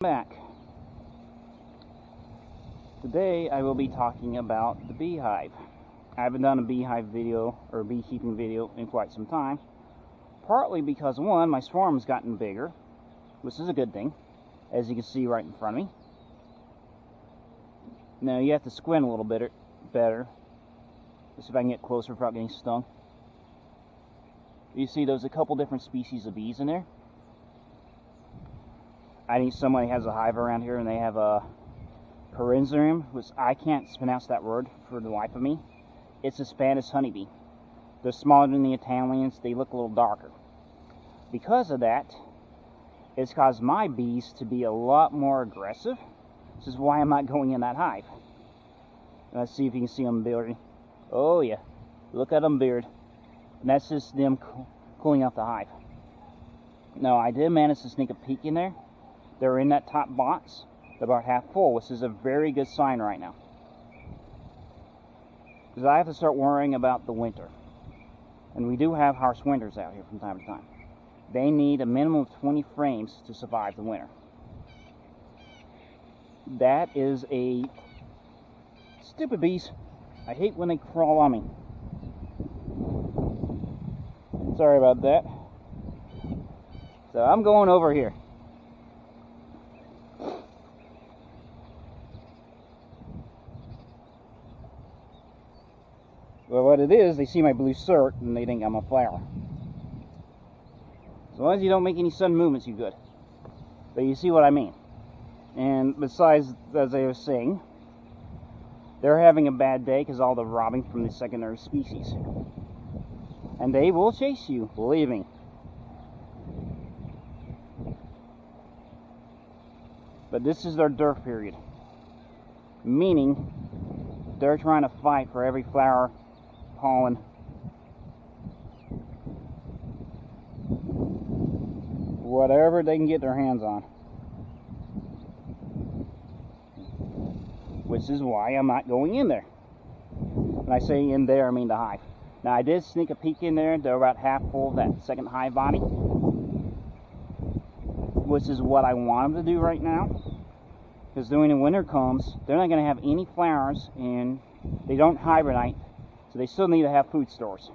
Back. Today I will be talking about the beehive. I haven't done a beehive video or beekeeping video in quite some time, partly because one, my swarm's gotten bigger, which is a good thing, as you can see right in front of me. Now you have to squint a little bit better. Let's see if I can get closer without getting stung. You see there's a couple different species of bees in there. I think somebody has a hive around here and they have a Parinzarium, which I can't pronounce that word for the life of me. It's a Spanish honeybee. They're smaller than the Italians. They look a little darker. Because of that, it's caused my bees to be a lot more aggressive. This is why I'm not going in that hive. Let's see if you can see them bearding. Oh yeah, look at them beard. And that's just them cooling out the hive. Now I did manage to sneak a peek in there. They're in that top box. They're about half full, which is a very good sign right now. Because I have to start worrying about the winter. And we do have harsh winters out here from time to time. They need a minimum of 20 frames to survive the winter. That is a... Stupid bees. I hate when they crawl on me. Sorry about that. So I'm going over here. Well, what it is, they see my blue shirt and they think I'm a flower. As long as you don't make any sudden movements, you're good. But you see what I mean. And besides, as I was saying, they're having a bad day because all the robbing from the secondary species. And they will chase you, believe me. But this is their dearth period. Meaning, they're trying to fight for every flower, pollen, whatever they can get their hands on. Which is why I'm not going in there. When I say in there, I mean the hive. Now I did sneak a peek in there. They're about half full of that second hive body, which is what I want them to do right now. Because when the winter comes, they're not going to have any flowers and they don't hibernate, so they still need to have food stores.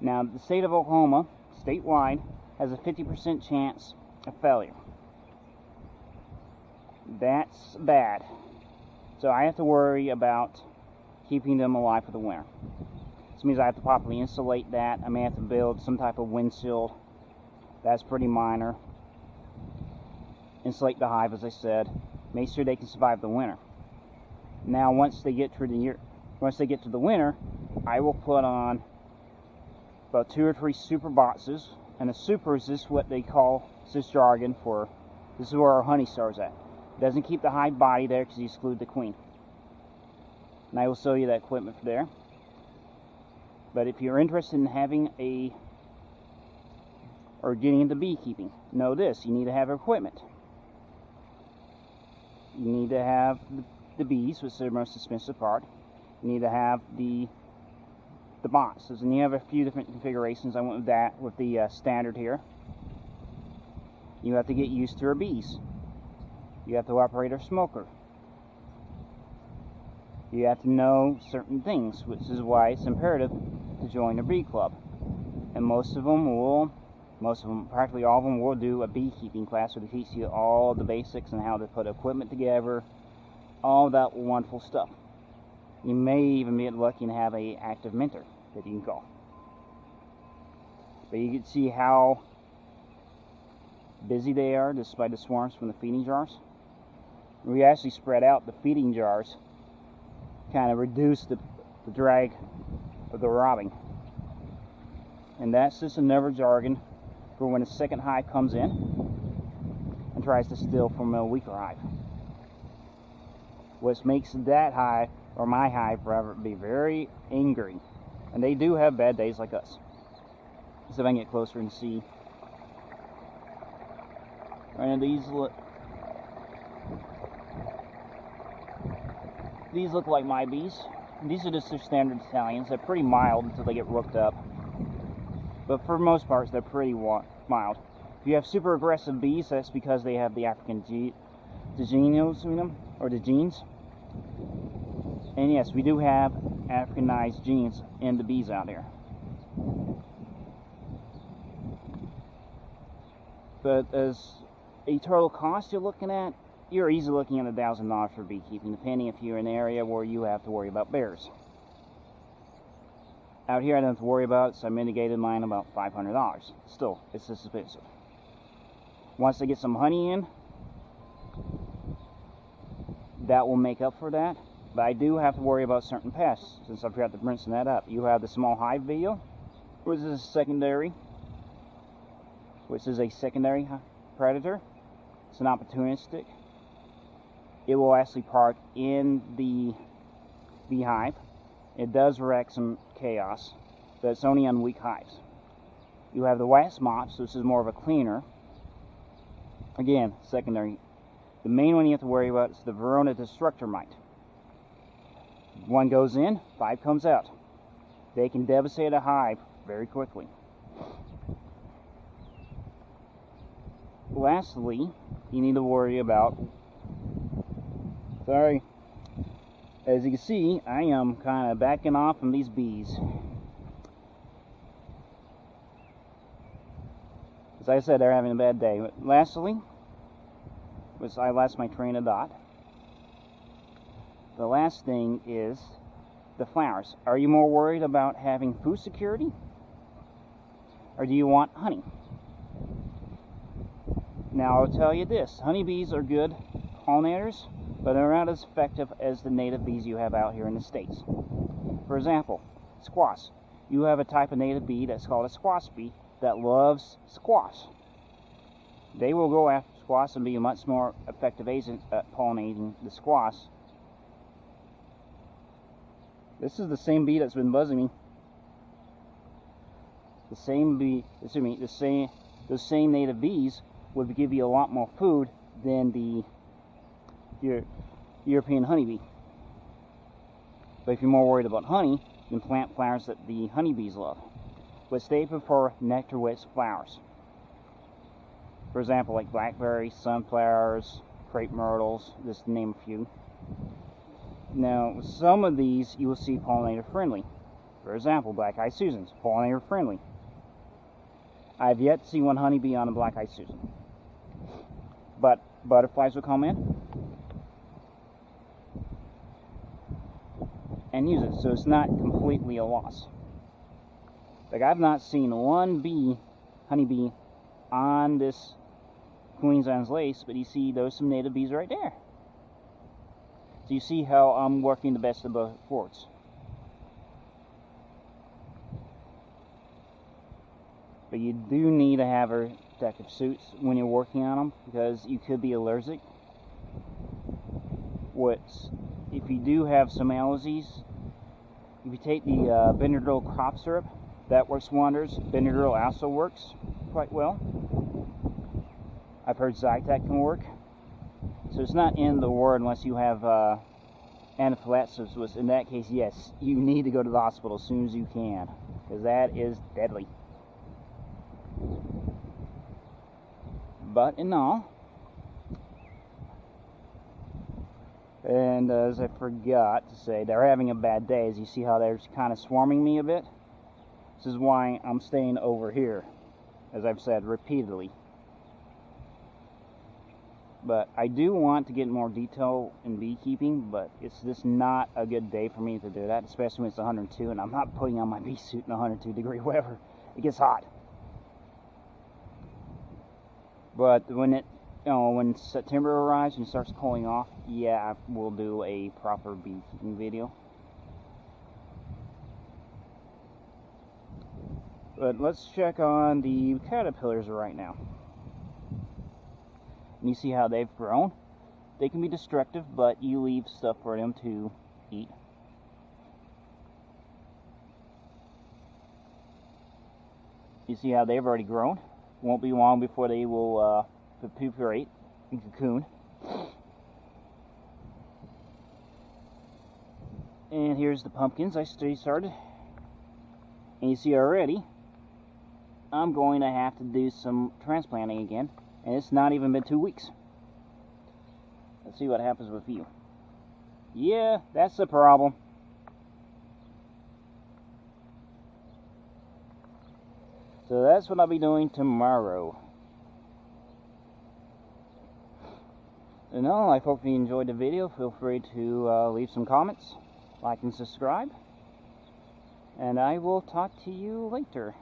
Now the state of Oklahoma, statewide, has a 50% chance of failure. That's bad. So I have to worry about keeping them alive for the winter. This means I have to properly insulate that. I may have to build some type of windshield. That's pretty minor. Insulate the hive, as I said. Make sure they can survive the winter. Now, once they get to the winter, I will put on about 2 or 3 super boxes. And a super is just what they call, this jargon for, this is where our honey star's at. It doesn't keep the hive body there because you exclude the queen. And I will show you that equipment there. But if you're interested in having or getting into beekeeping, know this, you need to have equipment. You need to have the bees, which is the most expensive part. You need to have the boxes, and you have a few different configurations. I went with that with the standard here. You have to get used to your bees. You have to operate a smoker. You have to know certain things, which is why it's imperative to join a bee club. And practically all of them will do a beekeeping class where they teach you all the basics and how to put equipment together, all that wonderful stuff. You may even be lucky and have an active mentor that you can call. But you can see how busy they are despite the swarms from the feeding jars. We actually spread out the feeding jars, kind of reduce the drag of the robbing. And that's just another jargon for when a second hive comes in and tries to steal from a weaker hive. Which makes that hive, or my hive rather, be very angry. And they do have bad days like us. So if I can get closer and see. And these look like my bees. These are just their standard Italians. They're pretty mild until they get rooked up. But for most parts, they're pretty mild. If you have super aggressive bees, that's because they have the African genes in them, or the genes. And yes, we do have Africanized genes in the bees out there. But as a total cost you're looking at, you're easily looking at $1,000 for beekeeping, depending if you're in an area where you have to worry about bears. Out here I don't have to worry about it, so I mitigated mine about $500. Still, it's expensive. Once I get some honey in, that will make up for that. But I do have to worry about certain pests, since I forgot to mention that up. You have the small hive beetle, which is a secondary predator. It's an opportunistic. It will actually park in the beehive. It does wreak some chaos, but it's only on weak hives. You have the wax moth, so this is more of a cleaner. Again, secondary. The main one you have to worry about is the Verona destructor mite. One goes in, 5 comes out. They can devastate a hive very quickly. Lastly, you need to worry about, as you can see, I am kind of backing off from these bees. As I said, they're having a bad day. But lastly, I lost my train of thought. The last thing is the flowers. Are you more worried about having food security, or do you want honey? Now I'll tell you this, honeybees are good pollinators, but they're not as effective as the native bees you have out here in the States. For example, squash. You have a type of native bee that's called a squash bee that loves squash. They will go after squash and be a much more effective agent at pollinating the squash. This is the same bee that's been buzzing me. The same native bees would give you a lot more food than the European honeybee. But if you're more worried about honey, then plant flowers that the honeybees love. But they prefer nectar-rich flowers. For example, like blackberries, sunflowers, crepe myrtles, just to name a few. Now, some of these you will see pollinator friendly. For example, black-eyed Susans, pollinator friendly. I've yet to see one honeybee on a black-eyed Susan. But butterflies will come in and use it, so it's not completely a loss. Like, I've not seen one honeybee on this Queensland's lace, but you see those some native bees right there. So you see how I'm working the best of both worlds. But you do need to have protective suits when you're working on them, because you could be allergic. If you do have some allergies, if you take the Benadryl crop syrup, that works wonders. Benadryl also works quite well. I've heard Zytac can work. So it's not in the word unless you have anaphylaxis, which in that case, yes, you need to go to the hospital as soon as you can, because that is deadly. But in all, and as I forgot to say, they're having a bad day. As you see how they're kind of swarming me a bit. This is why I'm staying over here, as I've said repeatedly. But I do want to get more detail in beekeeping, but it's just not a good day for me to do that, especially when it's 102 and I'm not putting on my bee suit in 102-degree weather. It gets hot. But when when September arrives and it starts cooling off, yeah, we'll do a proper beekeeping video. But let's check on the caterpillars right now. And you see how they've grown. They can be destructive, but you leave stuff for them to eat. You see how they've already grown. Won't be long before they will pupurate and cocoon. And here's the pumpkins I started. And you see already, I'm going to have to do some transplanting again, and it's not even been 2 weeks. Let's see what happens with you. Yeah, that's the problem. So that's what I'll be doing tomorrow. And I hope you enjoyed the video. Feel free to leave some comments, like and subscribe. And I will talk to you later.